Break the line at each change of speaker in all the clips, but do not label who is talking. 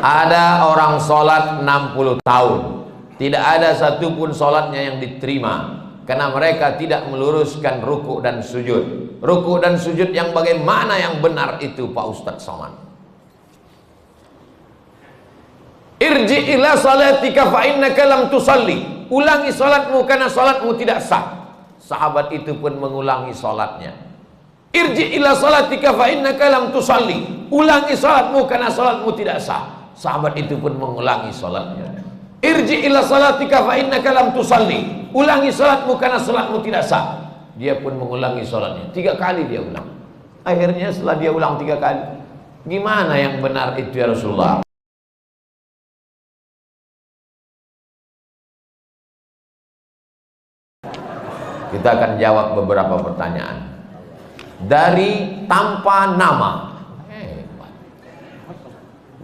Ada orang sholat 60 tahun, tidak ada satupun sholatnya yang diterima, karena mereka tidak meluruskan ruku dan sujud. Ruku dan sujud yang bagaimana yang benar itu, Pak Ustadz Somad? Irji ila salatika fa innaka lam tusalli. Ulangi salatmu karena salatmu tidak sah. Sahabat itu pun mengulangi salatnya. Irji ila salatika fa innaka lam tusalli. Ulangi salatmu karena salatmu tidak sah. Sahabat itu pun mengulangi salatnya. Irji ila salatika fa innaka lam tusalli. Ulangi salatmu karena salatmu tidak sah. Dia pun mengulangi salatnya. 3 kali dia ulang. Akhirnya setelah dia ulang 3 kali, gimana yang benar itu ya Rasulullah? Kita akan jawab beberapa pertanyaan dari tanpa nama.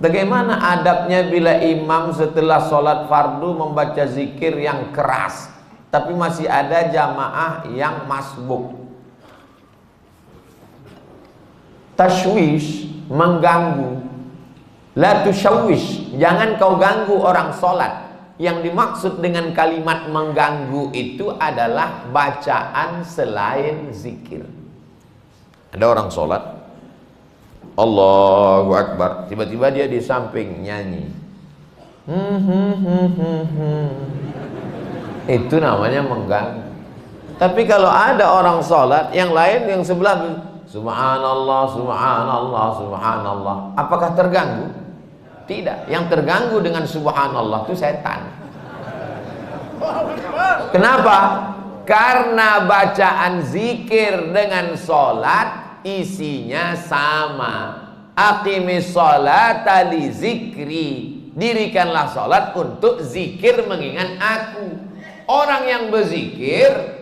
Bagaimana adabnya bila imam setelah sholat fardu membaca zikir yang keras, tapi masih ada jamaah yang masbuk? Tashwish, mengganggu. La tushawwish, jangan kau ganggu orang sholat. Yang dimaksud dengan kalimat mengganggu itu adalah bacaan selain zikir. Ada orang sholat, Allahu Akbar, tiba-tiba dia di samping nyanyi. Itu namanya mengganggu. Tapi kalau ada orang sholat, yang lain yang sebelah, subhanallah, subhanallah, subhanallah, apakah terganggu? Tidak. Yang terganggu dengan subhanallah itu setan. Kenapa? Karena bacaan zikir dengan sholat isinya sama. Aqimis sholata li zikri. Dirikanlah sholat untuk zikir mengingat aku. Orang yang berzikir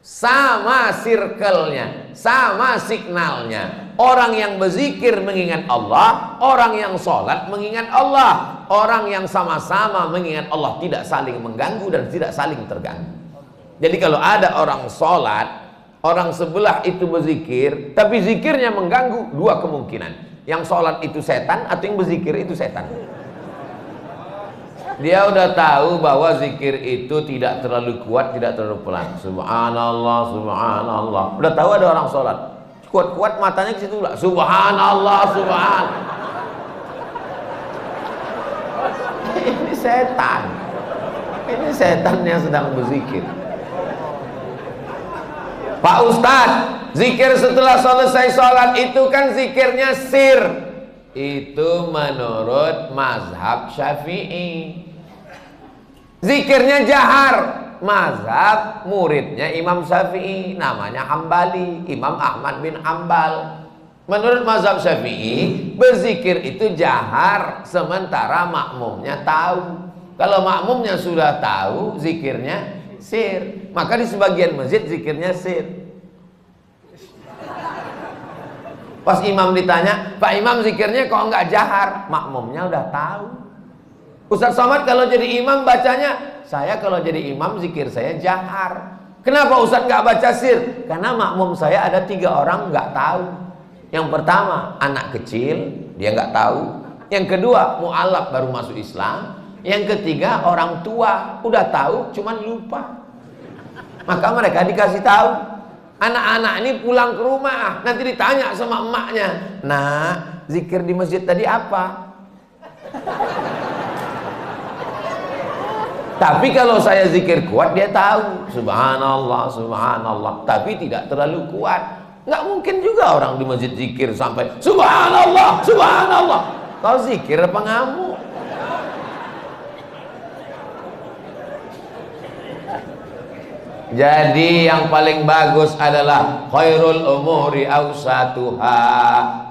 sama circle-nya, sama signalnya. Orang yang berzikir mengingat Allah, orang yang sholat mengingat Allah. Orang yang sama-sama mengingat Allah, tidak saling mengganggu dan tidak saling terganggu. Jadi kalau ada orang sholat, orang sebelah itu berzikir, tapi zikirnya mengganggu, 2 kemungkinan. Yang sholat itu setan atau yang berzikir itu setan. Dia udah tahu bahwa zikir itu tidak terlalu kuat, tidak terlalu pelan. Subhanallah, subhanallah. Udah tahu ada orang sholat, kuat-kuat matanya ke situ lah. Subhanallah, subhan. Ini setan. Ini setan yang sedang berzikir. Pak Ustadz, zikir setelah selesai sholat itu kan zikirnya sir. Itu menurut mazhab Syafi'i. Zikirnya jahar, mazhab muridnya Imam Syafi'i, namanya Hambali, Imam Ahmad bin Hambal. Menurut mazhab Syafi'i, berzikir itu jahar sementara makmumnya tahu. Kalau makmumnya sudah tahu, zikirnya sir. Maka di sebagian masjid zikirnya sir. Pas imam ditanya, Pak Imam zikirnya kok enggak jahar? Makmumnya udah tahu. Ustadz Somad kalau jadi imam bacanya, saya kalau jadi imam zikir saya jahar. Kenapa Ustadz nggak baca sir? Karena makmum saya ada 3 orang nggak tahu. Yang pertama anak kecil, dia nggak tahu. Yang kedua mu'alaf baru masuk Islam. Yang ketiga orang tua, udah tahu cuman lupa. Maka mereka dikasih tahu. Anak-anak ini pulang ke rumah, nanti ditanya sama emaknya, nah zikir di masjid tadi apa? Tapi kalau saya zikir kuat, dia tahu subhanallah, subhanallah, tapi tidak terlalu kuat. Nggak mungkin juga orang di masjid zikir sampai subhanallah, subhanallah. Kau zikir apa ngamuk? Jadi yang paling bagus adalah khairul umuri awsatuha,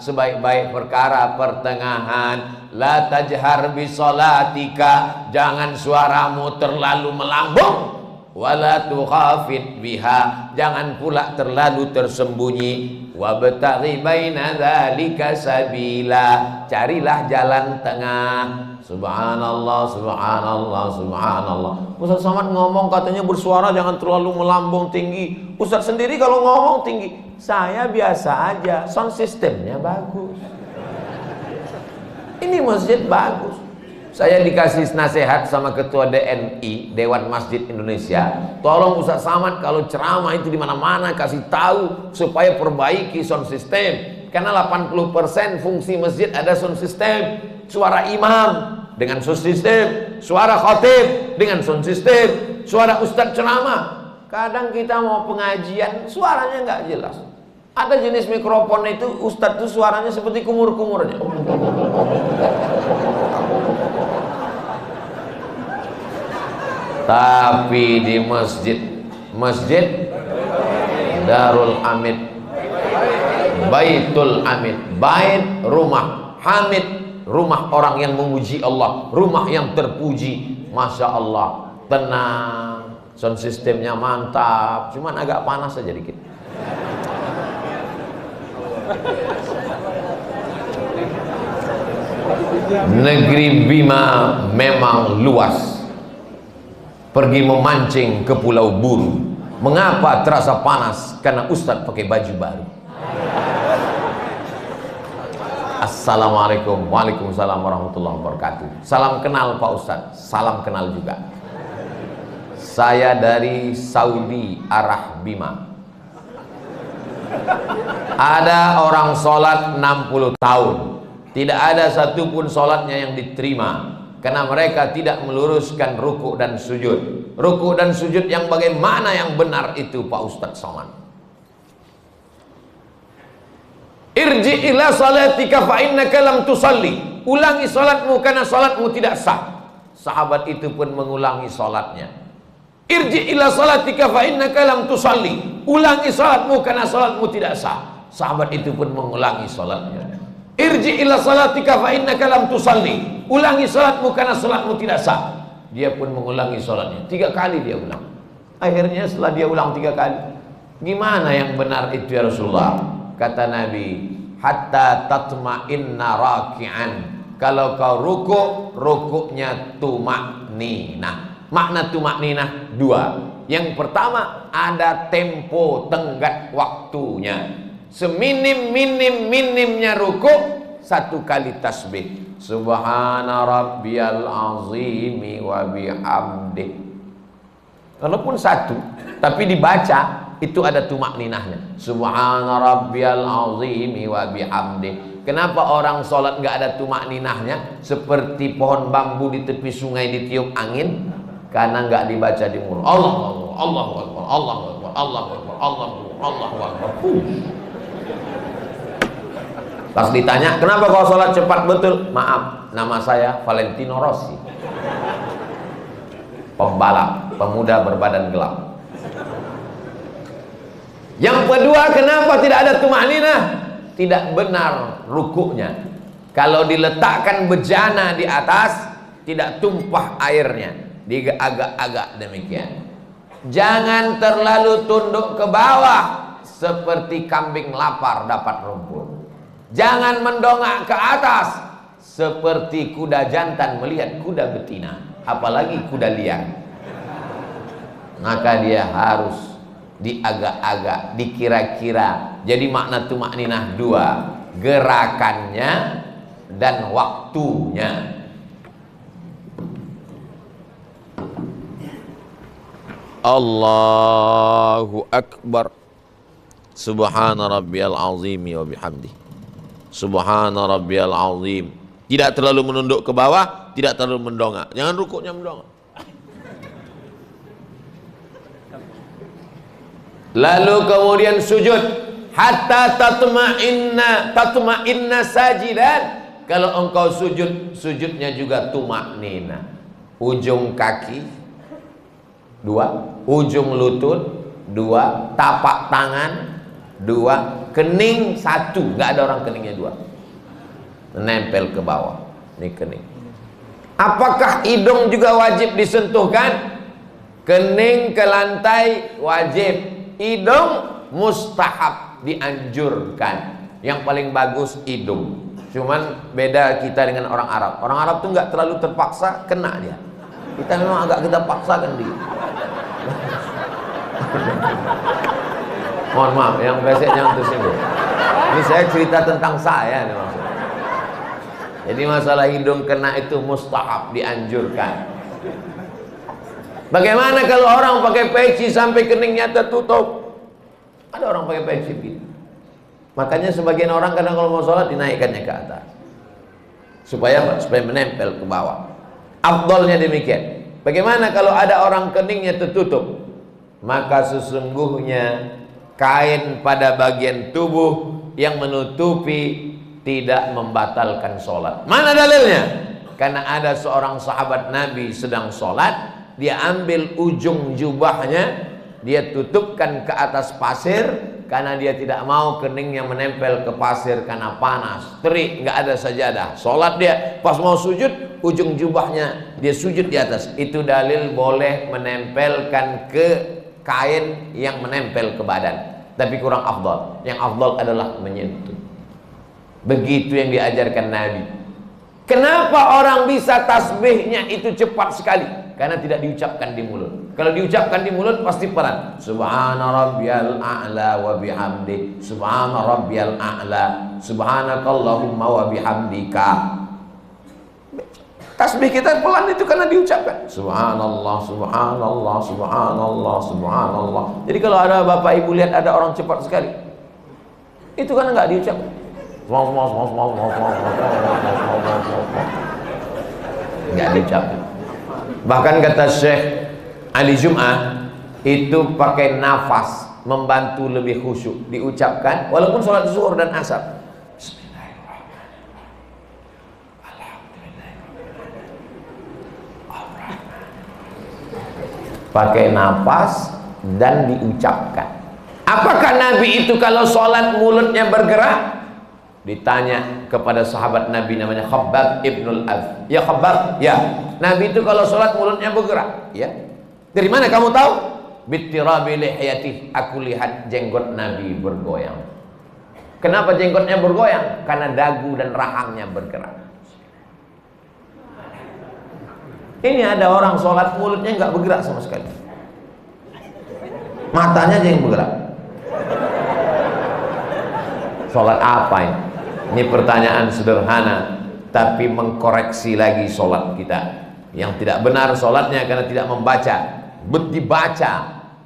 sebaik-baik perkara pertengahan. La tajhar bi sholatika, jangan suaramu terlalu melambung. Wala tukhafit biha, jangan pula terlalu tersembunyi. Wabtaghi baina dzalika sabila, carilah jalan tengah. Subhanallah, subhanallah, subhanallah. Ustaz Somad ngomong katanya bersuara jangan terlalu melambung tinggi. Ustaz sendiri kalau ngomong tinggi, saya biasa aja, sound systemnya bagus. Ini masjid bagus. Saya dikasih nasihat sama ketua DNI, Dewan Masjid Indonesia, tolong Ustaz Samad kalau ceramah itu di mana-mana kasih tahu supaya perbaiki sound system. Karena 80% fungsi masjid ada sound system. Suara imam dengan sound system, suara khatib dengan sound system, suara ustadz ceramah. Kadang kita mau pengajian suaranya nggak jelas. Ada jenis mikrofon itu ustadz tuh suaranya seperti kumur-kumurnya. Tapi di masjid Darul Hamid, Baitul Hamid, bait rumah, Hamid rumah orang yang memuji Allah, rumah yang terpuji. Masya Allah, tenang, sound sistemnya mantap, cuman agak panas saja dikit. Negeri Bima memang luas. Pergi memancing ke Pulau Buru. Mengapa terasa panas? Karena Ustadz pakai baju baru. Assalamualaikum. Waalaikumsalam warahmatullahi wabarakatuh. Salam kenal Pak Ustadz. Salam kenal juga. Saya dari Saudi arah Bima. Ada orang sholat 60 tahun, tidak ada satupun sholatnya yang diterima karena mereka tidak meluruskan ruku dan sujud. Ruku dan sujud yang bagaimana yang benar itu Pak Ustadz Somad? Irji ila salatika fa innaka lam tusalli. Ulangi salatmu karena salatmu tidak sah. Sahabat itu pun mengulangi salatnya. Irji ila salatika fa innaka lam tusalli. Ulangi salatmu karena salatmu tidak sah. Sahabat itu pun mengulangi salatnya. Irji ila salatika fa innaka lam tusalli. Ulangi salatmu karena salatmu tidak sah. Dia pun mengulangi salatnya. 3 kali dia ulang. Akhirnya setelah dia ulang 3 kali, gimana yang benar itu ya Rasulullah? Kata Nabi, hatta tatma'inna raki'an. Kalau kau ruku, rukuknya tumakninah. Makna tumakninah 2. Yang pertama, ada tempo tenggat waktunya. Seminim-minimnya ruku, 1 kali tasbih. Subhana rabbiyal azimi wa bihamdih. Walaupun 1, tapi dibaca itu ada tumakninahnya. Subhana rabbiyal azimi wa bihamdih. Kenapa orang sholat nggak ada tumakninahnya? Seperti pohon bambu di tepi sungai ditiup angin. Karena nggak dibaca di mulut. Allah Akbar, Allah Akbar, Allah Akbar, Allah Akbar, Allah Akbar, Allah Akbar. Pas ditanya, kenapa kau sholat cepat betul? Maaf, nama saya Valentino Rossi, pembalap, pemuda berbadan gelap. Yang kedua, kenapa tidak ada tumakninah? Tidak benar rukuknya. Kalau diletakkan bejana di atas, tidak tumpah airnya, diagak-agak demikian. Jangan terlalu tunduk ke bawah seperti kambing lapar dapat rumput. Jangan mendongak ke atas seperti kuda jantan melihat kuda betina, apalagi kuda liar. Maka dia harus diagak-agak, dikira-kira. Jadi makna tumakninah 2, gerakannya dan waktunya. Allahu Akbar. Subhana rabbiyal azimi wa bihamdihi. Subhana rabbiyal azim. Tidak terlalu menunduk ke bawah, tidak terlalu mendongak. Jangan rukuknya mendongak. Lalu kemudian sujud hatta tatma'inna sajidan. Kalau engkau sujud, sujudnya juga tumaknina. Ujung kaki 2, ujung lutut 2, tapak tangan 2, kening 1, nggak ada orang keningnya 2, nempel ke bawah. Ini kening. Apakah hidung juga wajib disentuhkan? Kening ke lantai wajib, hidung mustahab, dianjurkan. Yang paling bagus hidung. Cuman beda kita dengan orang Arab. Orang Arab tuh nggak terlalu terpaksa, kena dia. Kita memang agak kita paksakan dia. Mohon maaf, yang besek jangan tersinggung. Ini saya cerita tentang saya nih maksudnya. Jadi masalah hidung kena itu mustahab, dianjurkan. Bagaimana kalau orang pakai peci sampai keningnya tertutup? Ada orang pakai peci gitu. Makanya sebagian orang kadang kalau mau sholat dinaikkannya ke atas, supaya menempel ke bawah. Afdolnya demikian. Bagaimana kalau ada orang keningnya tertutup? Maka sesungguhnya kain pada bagian tubuh yang menutupi tidak membatalkan sholat. Mana dalilnya? Karena ada seorang sahabat Nabi sedang sholat, dia ambil ujung jubahnya, dia tutupkan ke atas pasir, karena dia tidak mau keningnya menempel ke pasir karena panas, terik, nggak ada sajadah. Sholat dia, pas mau sujud, ujung jubahnya dia sujud di atas. Itu dalil boleh menempelkan ke kain yang menempel ke badan, tapi kurang afdal. Yang afdal adalah menyentuh. Begitu yang diajarkan Nabi. Kenapa orang bisa tasbihnya itu cepat sekali? Karena tidak diucapkan di mulut. Kalau diucapkan di mulut pasti pelan. Subhana rabbiyal a'la wa bihamdi. Subhana rabbiyal a'la. Subhanakallahumma wa bihamdika. Tasbih kita pelan itu karena diucapkan. Subhanallah, subhanallah, subhanallah, subhanallah. Jadi kalau ada bapak ibu lihat ada orang cepat sekali, itu karena nggak diucapkan. Nggak diucapkan. Bahkan kata Syekh Ali Jum'ah, itu pakai nafas membantu lebih khusyuk. Diucapkan walaupun sholat zuhur dan asar. Pakai nafas dan diucapkan. Apakah Nabi itu kalau sholat mulutnya bergerak? Ditanya kepada sahabat Nabi namanya Khabbab ibnul Af. Ya Khabbab, ya. Nabi itu kalau sholat mulutnya bergerak. Ya. Dari mana kamu tahu? Bittirabi lihiyatih. Aku lihat jenggot Nabi bergoyang. Kenapa jenggotnya bergoyang? Karena dagu dan rahangnya bergerak. Ini ada orang sholat mulutnya nggak bergerak sama sekali, matanya aja yang bergerak. Sholat apa ini? Ini pertanyaan sederhana, tapi mengkoreksi lagi sholat kita. Yang tidak benar sholatnya karena tidak membaca.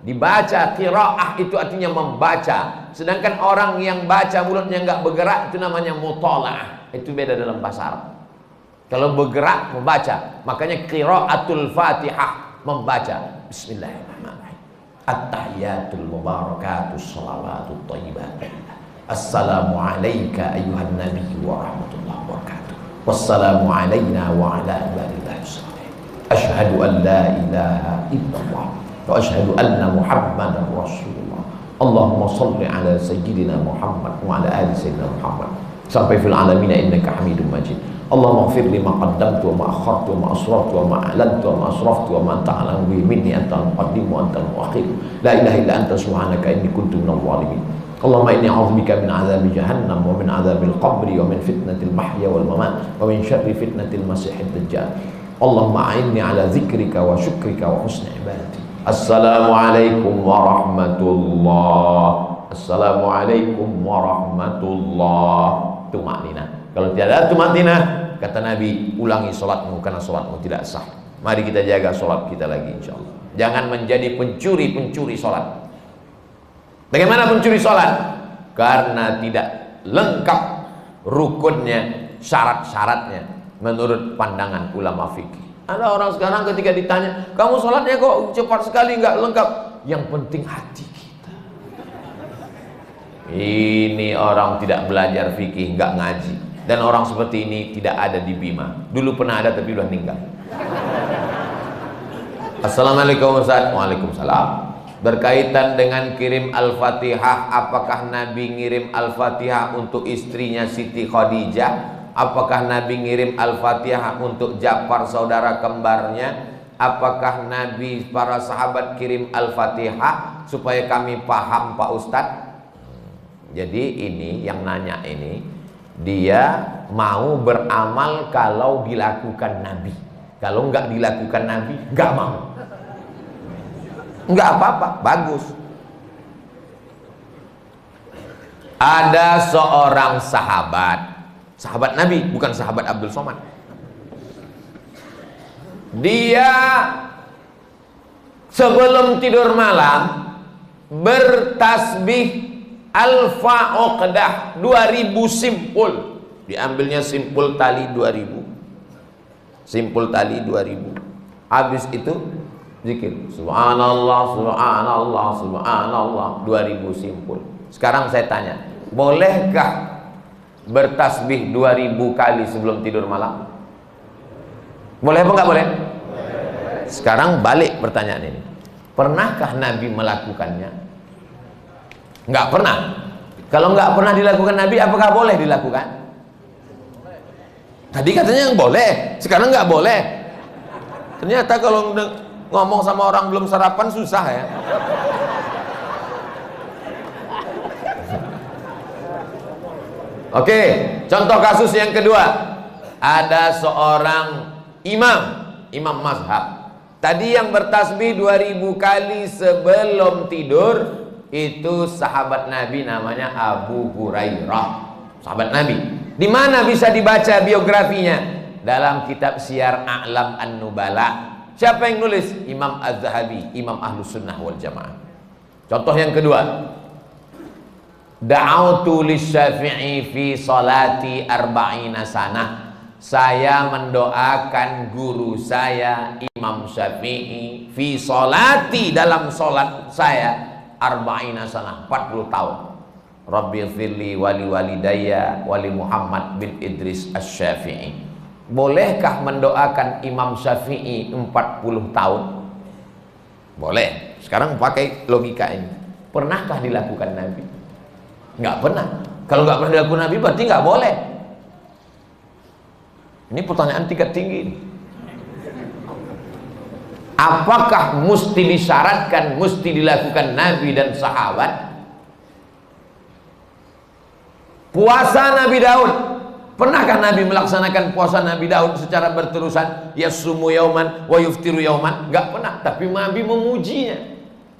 Dibaca qiraah itu artinya membaca. Sedangkan orang yang baca mulutnya nggak bergerak itu namanya mutola'ah. Itu beda dalam bahasa Arab. Kalau bergerak membaca, makanya qiraatul Fatihah membaca. Bismillahirrahmanirrahim. At-tahiyatul mubarakatus shalawatut thayyibat. Assalamu alayka ayyuhan nabiyyu wa rahmatullahi wa barakatuh. Wassalamu alayna wa ala ibadillahi sholihin. Asyhadu an la ilaha illallah wa asyhadu anna Muhammadar Rasulullah. Allahumma shalli ala sayyidina Muhammad wa ala ali sayyidina Muhammad. Sampai fil alamin innaka Hamidum Majid. Allahumma ighfir li ma qaddamtu wa ma akhartu wa ma asrartu wa ma a'lantu wa ma asraftu wa ma anta a'lamu bihi minni antal muqaddim wa antal muakhir. La ilaha illa anta subhanaka inni kuntu minadh dhalimin. Allahumma inni a'udzubika min 'adzabi jahannam wa min 'adzabil qabri wa min fitnatil mahya wal mamat wa min syarri fitnatil masiihid dajjal. Allahumma a'inni 'ala dzikrika wa syukrika wa husni ibadati. Assalamualaikum warahmatullahi. Assalamualaikum warahmatullahi. Tumanina. Kalau tidak ada tumanina, kata Nabi, ulangi sholatmu karena sholatmu tidak sah. Mari kita jaga sholat kita lagi insyaallah. Jangan menjadi pencuri sholat. Bagaimana pencuri sholat? Karena tidak lengkap rukunnya, syarat-syaratnya menurut pandangan ulama fikih. Ada orang sekarang ketika ditanya, kamu sholatnya kok cepat sekali, nggak lengkap. Yang penting hati kita. Ini orang tidak belajar fikih, nggak ngaji. Dan orang seperti ini tidak ada di Bima. Dulu pernah ada tapi udah meninggal. Assalamualaikum Ustaz. Waalaikumsalam. Berkaitan dengan kirim Al-Fatihah, apakah Nabi ngirim Al-Fatihah untuk istrinya Siti Khadijah? Apakah Nabi ngirim Al-Fatihah untuk Ja'far saudara kembarnya? Apakah Nabi para sahabat kirim Al-Fatihah? Supaya kami paham Pak Ustadz. Jadi ini yang nanya ini, dia mau beramal kalau dilakukan Nabi. Kalau nggak dilakukan Nabi, nggak mau. Nggak apa-apa, bagus. Ada seorang sahabat Sahabat Nabi, bukan sahabat Abdul Somad. Dia sebelum tidur malam bertasbih alfa uqdah, 2000 simpul. Diambilnya simpul tali 2000. Simpul tali 2000. Habis itu zikir subhanallah, subhanallah, subhanallah, 2000 simpul. Sekarang saya tanya, bolehkah bertasbih 2000 kali sebelum tidur malam? Boleh apa enggak boleh? Sekarang balik pertanyaan ini. Pernahkah Nabi melakukannya? Enggak pernah. Kalau enggak pernah dilakukan Nabi, apakah boleh dilakukan? Tadi katanya yang boleh, sekarang enggak boleh. Ternyata kalau ngomong sama orang belum sarapan susah ya. Oke, contoh kasus yang kedua. Ada seorang imam mazhab. Tadi yang bertasbih 2000 kali sebelum tidur itu sahabat Nabi, namanya Abu Hurairah. Sahabat Nabi. Di mana bisa dibaca biografinya? Dalam kitab Syiar A'lam An-Nubala. Siapa yang nulis? Imam Az-Zahabi, Imam Ahlus Sunnah wal Jamaah. Contoh yang kedua. Da'autu lisyafi'i fi salati arba'ina sanah. Saya mendoakan guru saya Imam Syafi'i fi salati, dalam salat saya arba'ina sanah, 40 tahun. Rabbi firli wali walidayya wali Muhammad bin Idris Asy-Syafi'i. Bolehkah mendoakan Imam Syafi'i 40 tahun? Boleh. Sekarang pakai logika ini. Pernahkah dilakukan Nabi? Nggak pernah. Kalau nggak pernah dilakukan Nabi berarti nggak boleh. Ini pertanyaan tingkat tinggi. Apakah mesti disyaratkan, mesti dilakukan Nabi dan sahabat? Puasa Nabi Daud, pernahkah Nabi melaksanakan puasa Nabi Daud secara berterusan? Yasumu yauman wa yuftiru yauman? Nggak pernah. Tapi Nabi memujinya.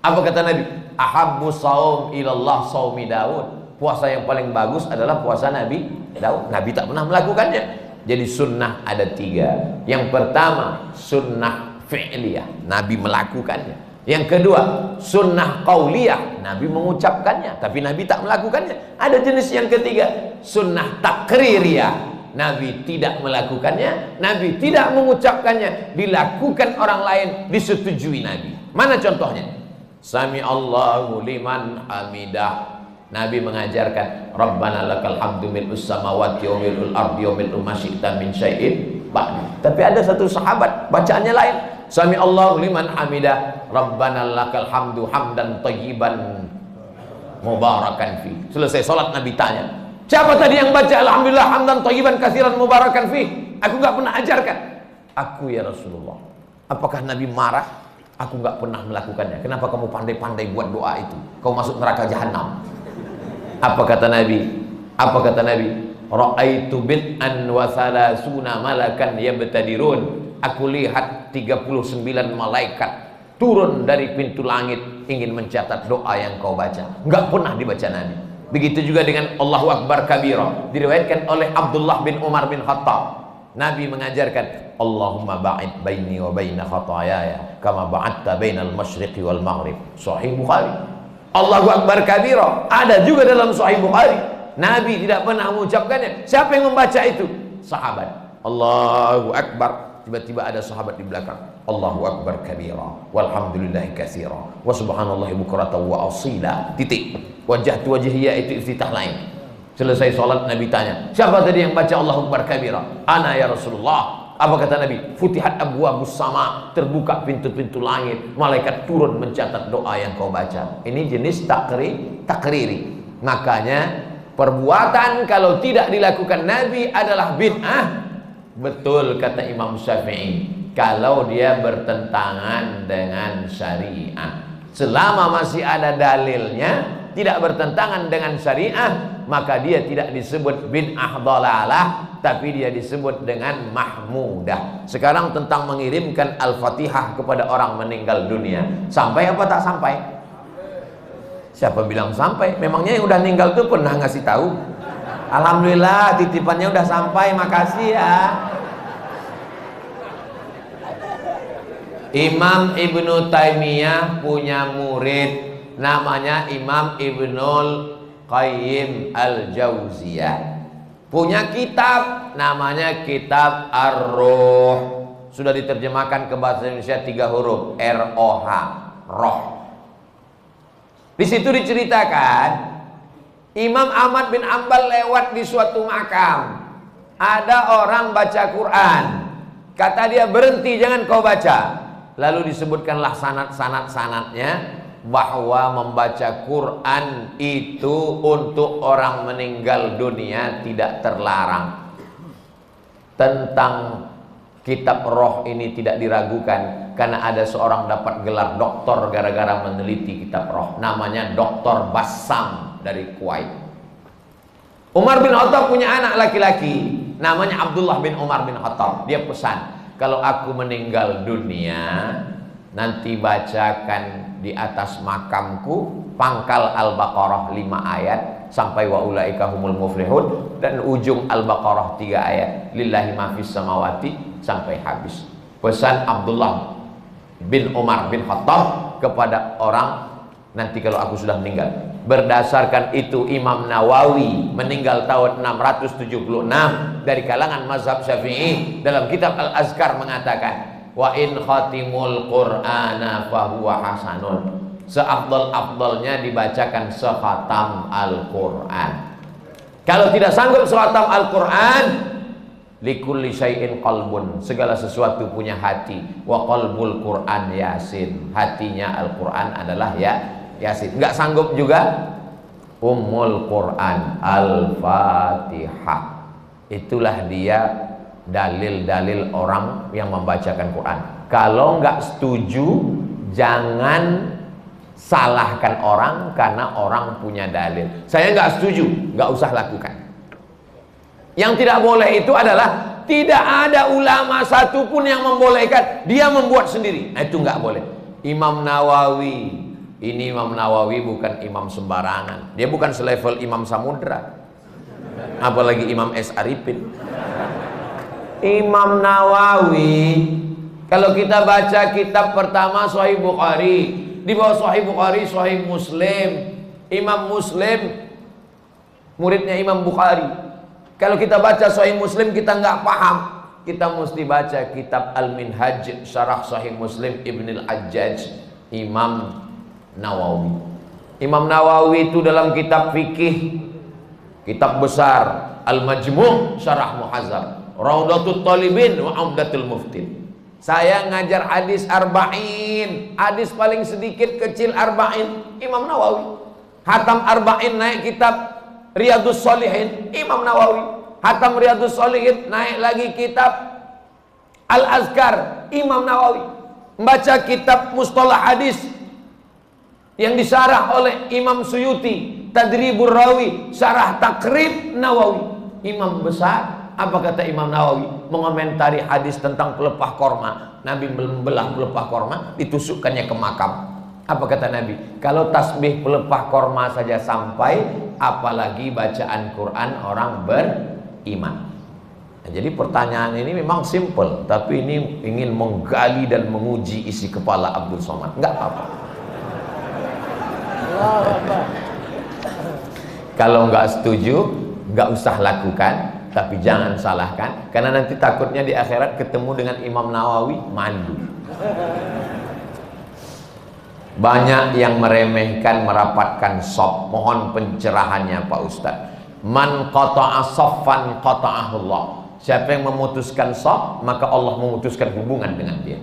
Apa kata Nabi? Ahabbu saum ilallah saumi Daud. Puasa yang paling bagus adalah puasa Nabi Daud. Nabi tak pernah melakukannya. Jadi sunnah ada 3. Yang pertama sunnah fi'liyah, Nabi melakukannya. Yang kedua sunnah qauliyah, Nabi mengucapkannya tapi Nabi tak melakukannya. Ada jenis yang ketiga, sunnah takririyah, Nabi tidak melakukannya, Nabi tidak mengucapkannya, dilakukan orang lain, disetujui Nabi. Mana contohnya? Sami Allahu liman hamidah, Nabi mengajarkan Rabbana lakal hamdu mil'us samawati wa mil'ul ardi wa mil'u ma syi'ta min syai'in ba'du. Tapi ada satu sahabat bacaannya lain. Sami Allahu liman hamidah, Rabbana lakal hamdu hamdan thayyiban mubarakan fi. Selesai salat Nabi tanya, siapa tadi yang baca alhamdulillah hamdan thayyiban katsiran mubarakan fi? Aku enggak pernah ajarkan. Aku ya Rasulullah. Apakah Nabi marah? Aku enggak pernah melakukannya. Kenapa kamu pandai-pandai buat doa itu? Kau masuk neraka jahanam. Apa kata Nabi? Apa kata Nabi? Ra'aitu bid'an wa salasuna malakan yabtadirun. Aku lihat 39 malaikat turun dari pintu langit ingin mencatat doa yang kau baca. Enggak pernah dibaca Nabi. Begitu juga dengan Allahu Akbar kabira. Diriwayatkan oleh Abdullah bin Umar bin Khattab. Nabi mengajarkan Allahumma ba'id baini wa baina khatayaya kama ba'adta bainal masyriqi wal maghrib. Sahih Bukhari. Allahu Akbar kabira ada juga dalam Sahih Bukhari. Nabi tidak pernah mengucapkannya. Siapa yang membaca itu? Sahabat. Allahu Akbar. Tiba-tiba ada sahabat di belakang. Allahu Akbar kabira walhamdulillahi katsira wa subhanallahi bukratan wa asila. Titik. Wajhatu wajhiyya itu iftitah lain. Selesai salat Nabi tanya, siapa tadi yang baca Allahu Akbar kabira? Ana ya Rasulullah. Apa kata Nabi? Futihat abwabus sama, terbuka pintu-pintu langit, malaikat turun mencatat doa yang kau baca. Ini jenis takriri. Makanya perbuatan kalau tidak dilakukan Nabi adalah bid'ah. Betul kata Imam Syafi'i, kalau dia bertentangan dengan syariah. Selama masih ada dalilnya, tidak bertentangan dengan syariah, maka dia tidak disebut bid'ah dhalalah, tapi dia disebut dengan mahmudah. Sekarang tentang mengirimkan Al-Fatihah kepada orang meninggal dunia, sampai apa tak sampai? Siapa bilang sampai? Memangnya yang udah meninggal itu pernah ngasih tahu? Alhamdulillah titipannya udah sampai, makasih ya. Imam Ibnu Taimiyah punya murid namanya Imam Ibnul Qayyim Al-Jauziyah. Punya kitab namanya Kitab Ar-Ruh. Sudah diterjemahkan ke bahasa Indonesia 3 huruf, R-O-H, roh. Di situ diceritakan Imam Ahmad bin Ambal lewat di suatu makam. Ada orang baca Quran. Kata dia, berhenti, jangan kau baca. Lalu disebutkanlah sanad-sanadnya bahwa membaca Quran itu untuk orang meninggal dunia tidak terlarang. Tentang kitab roh ini tidak diragukan, karena ada seorang dapat gelar doktor gara-gara meneliti kitab roh. Namanya Dr. Bassam dari Kuwait. Umar bin Khattab punya anak laki-laki namanya Abdullah bin Umar bin Khattab. Dia pesan, kalau aku meninggal dunia, nanti bacakan di atas makamku pangkal Al-Baqarah 5 ayat sampai wa ulaika humul muflihun, dan ujung Al-Baqarah 3 ayat lillahi ma fis samawati sampai habis. Pesan Abdullah bin Umar bin Khattab kepada orang, nanti kalau aku sudah meninggal. Berdasarkan itu Imam Nawawi meninggal tahun 676 dari kalangan mazhab Syafi'i, dalam kitab Al-Azkar mengatakan, wa in khatimul Qur'ana fahuwa hasanun. Seafdal-afdalnya dibacakan sekhatam Al-Qur'an. Kalau tidak sanggup sekhatam Al-Qur'an, likulli syai'in qalbun, segala sesuatu punya hati. Wa qalbul Qur'an Yasin, hatinya Al-Qur'an adalah Yasin. Enggak sanggup juga Ummul Quran Al-Fatihah. Itulah dia dalil-dalil orang yang membacakan Quran. Kalau enggak setuju, jangan salahkan orang karena orang punya dalil. Saya enggak setuju, enggak usah lakukan. Yang tidak boleh itu adalah tidak ada ulama satupun yang membolehkan, dia membuat sendiri. Nah, itu enggak boleh. Imam Nawawi, ini Imam Nawawi bukan imam sembarangan. Dia bukan selevel Imam Samudra, apalagi Imam S. Arifin. Imam Nawawi, kalau kita baca kitab pertama Sahih Bukhari, di bawah Sahih Bukhari Sahih Muslim. Imam Muslim muridnya Imam Bukhari. Kalau kita baca Sahih Muslim kita nggak paham, kita mesti baca kitab Al-Minhaj Syarah Sahih Muslim Ibn Al-Hajjaj Imam Nawawi. Imam Nawawi itu dalam kitab fikih, kitab besar Al-Majmu' Syarah Muhazzab, Raudatul Talibin wa Umdatul Muftin. Saya ngajar hadis arba'in, hadis paling sedikit kecil arba'in, Imam Nawawi. Hatam arba'in naik kitab Riyadus Shalihin, Imam Nawawi. Hatam Riyadus Shalihin naik lagi kitab Al-Azkar, Imam Nawawi. Membaca kitab Mustalah Hadis yang disyarah oleh Imam Suyuti, Tadribur Rawi, Syarah Takrib Nawawi. Imam besar. Apa kata Imam Nawawi? Mengomentari hadis tentang pelepah korma. Nabi membelah pelepah korma, ditusukkannya ke makam. Apa kata Nabi? Kalau tasbih pelepah korma saja sampai, apalagi bacaan Quran orang beriman. Nah, jadi pertanyaan ini memang simple, tapi ini ingin menggali dan menguji isi kepala Abdul Somad. Enggak apa-apa. Kalau nggak setuju, nggak usah lakukan, tapi jangan salahkan, karena nanti takutnya di akhirat ketemu dengan Imam Nawawi malu. Banyak yang meremehkan merapatkan shop. Mohon pencerahannya Pak Ustadz. Man qata'a shaffan qata'ahullah. Siapa yang memutuskan shop, maka Allah memutuskan hubungan dengan dia.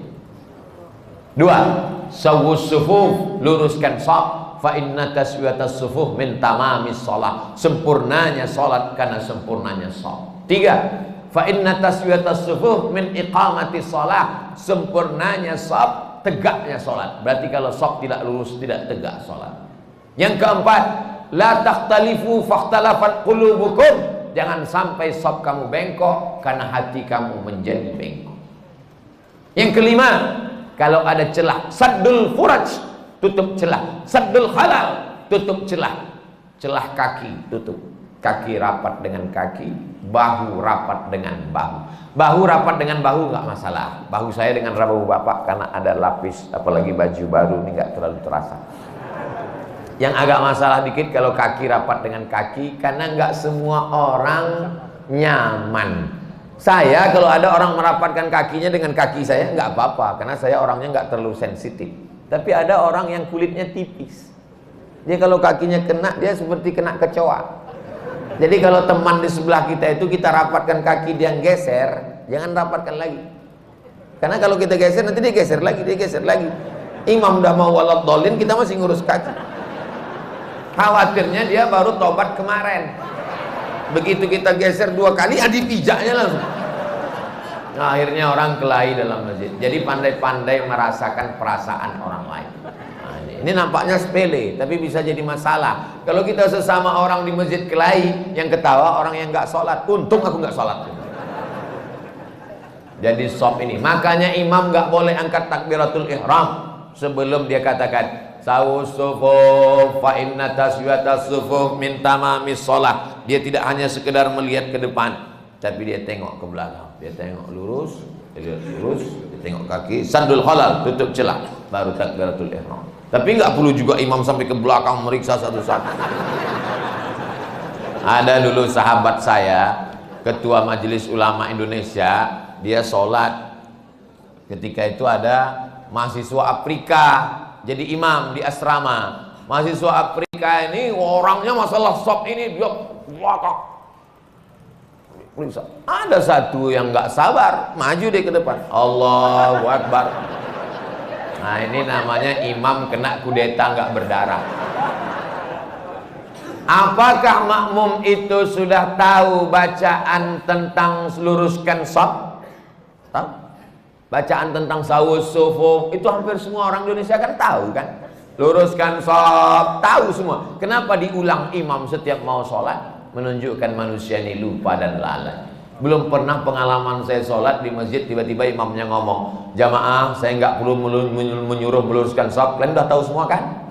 2. Sawwus sufuf, luruskan shop. Fa inna taswiyatas sufuh min tamamis shalah. Sempurnanya salat karena sempurnanya shop. 3. Fa inna taswiyatas sufuh min iqamatis shalah. Sempurnanya shop, tegaknya salat. Berarti kalau shop tidak lurus, tidak tegak salat. Yang keempat, la takhtalifu fakhtalafat qulubukum. Jangan sampai shop kamu bengkok karena hati kamu menjadi bengkok. Yang kelima, kalau ada celah, saddul furaj, tutup celah. Saddul halal, tutup celah. Celah kaki tutup. kaki rapat dengan kaki, bahu rapat dengan bahu. Bahu rapat dengan bahu nggak masalah. Bahu saya dengan bahu bapak karena ada lapis, apalagi baju baru ini nggak terlalu terasa. Yang agak masalah dikit kalau kaki rapat dengan kaki, karena nggak semua orang nyaman. Saya kalau ada orang merapatkan kakinya dengan kaki saya nggak apa-apa, karena saya orangnya nggak terlalu sensitif. Tapi ada orang yang kulitnya tipis, dia kalau kakinya kena, dia seperti kena kecoa. Jadi kalau teman di sebelah kita itu kita rapatkan kaki, dia geser, jangan rapatkan lagi. Karena kalau kita geser nanti dia geser lagi, dia geser lagi. Imam udah mau walad dolin, kita masih ngurus kaki. Khawatirnya dia baru tobat kemarin. Begitu kita geser 2 kali, dipijaknya langsung. Nah, akhirnya orang kelahi dalam masjid. Jadi pandai-pandai merasakan perasaan orang lain. Nah, ini nampaknya sepele, tapi bisa jadi masalah. Kalau kita sesama orang di masjid kelahi, yang ketawa orang yang nggak sholat. Untung aku nggak sholat. Jadi sop ini. Makanya imam nggak boleh angkat takbiratul ihram sebelum dia katakan sawus sufuf fa inna taswiyatas sufuf min tamamis shalah. Dia tidak hanya sekedar melihat ke depan, tapi dia tengok ke belakang. Dia tengok lurus, dia tengok kaki, sandul halal, tutup celah, baru takbiratul ihram. Tapi nggak perlu juga imam sampai ke belakang meriksa satu-satu. Ada dulu sahabat saya, ketua Majelis Ulama Indonesia, dia sholat. Ketika itu ada mahasiswa Afrika jadi imam di asrama. Mahasiswa Afrika ini orangnya masalah sop ini dia belakang. Ada satu yang nggak sabar, maju deh ke depan. Allahu Akbar. Nah, ini namanya imam kena kudeta nggak berdarah. Apakah makmum itu sudah tahu bacaan tentang luruskan sop? Tahu? Bacaan tentang sawus sufuf itu hampir semua orang Indonesia kan tahu kan. Luruskan sop, tahu semua. Kenapa diulang imam setiap mau sholat? Menunjukkan manusia ini lupa dan lalai. Belum pernah pengalaman saya sholat di masjid tiba-tiba imamnya ngomong, jamaah saya nggak perlu menyuruh meluruskan sop, kalian udah tahu semua kan?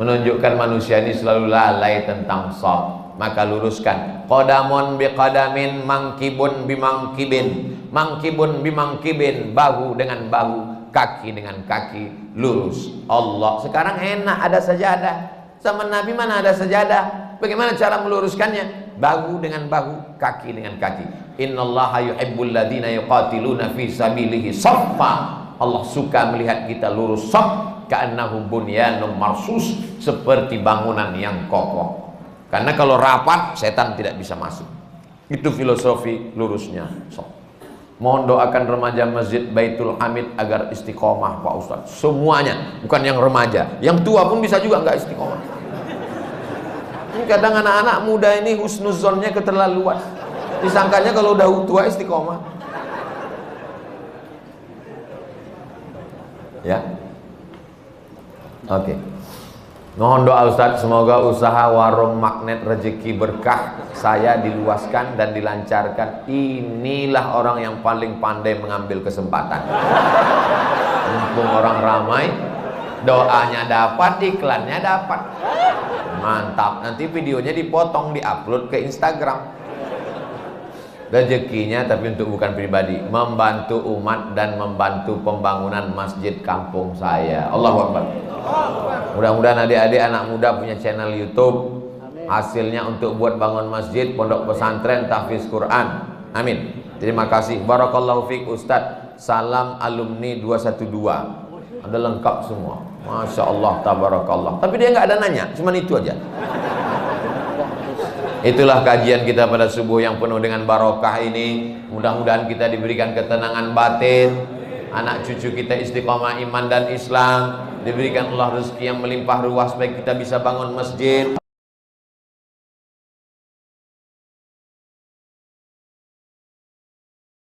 Menunjukkan manusia ini selalu lalai tentang sop. Maka luruskan. Qadamun biqadamin, mangkibun bimangkibin, mangkibun bimangkibin, bahu dengan bahu, kaki dengan kaki, lurus. Allah sekarang enak ada sajadah. Zaman Nabi mana ada sajadah? Bagaimana cara meluruskannya? Bahu dengan bahu, kaki dengan kaki. Innallaha yuhibbul ladzina yuqatiluna fi sabilihi shaffa. Allah suka melihat kita lurus shaf, ka'annahu bunyanun marsus, seperti bangunan yang kokoh. Karena kalau rapat, setan tidak bisa masuk. Itu filosofi lurusnya shaf. Mohon doakan remaja masjid Baitul Hamid agar istiqomah Pak Ustadz. Semuanya, bukan yang remaja, yang tua pun bisa juga nggak istiqomah. Ini kadang anak-anak muda ini husnuzonnya keterlaluan. Disangkanya kalau udah tua istiqomah. Ya, oke. Mohon doa Ustadz, semoga usaha warung magnet rezeki berkah saya diluaskan dan dilancarkan. Inilah orang yang paling pandai mengambil kesempatan. Mumpung orang ramai, doanya dapat, iklannya dapat. Mantap, nanti videonya dipotong, diupload ke Instagram. Rezekinya tapi untuk bukan pribadi, membantu umat dan membantu pembangunan masjid kampung saya. Allahu Akbar. Mudah-mudahan adik-adik anak muda punya channel YouTube. Hasilnya untuk buat bangun masjid, pondok pesantren, tahfiz Quran. Amin. Terima kasih. Barakallahu fiik Ustadz. Salam alumni 212. Ada lengkap semua. Masya Allah, tabarakallah. Tapi dia nggak ada nanya, cuman itu aja. Itulah kajian kita pada subuh yang penuh dengan barokah ini. Mudah-mudahan kita diberikan ketenangan batin, anak cucu kita istiqomah iman dan Islam, diberikan Allah rezeki yang melimpah ruah supaya kita bisa bangun masjid.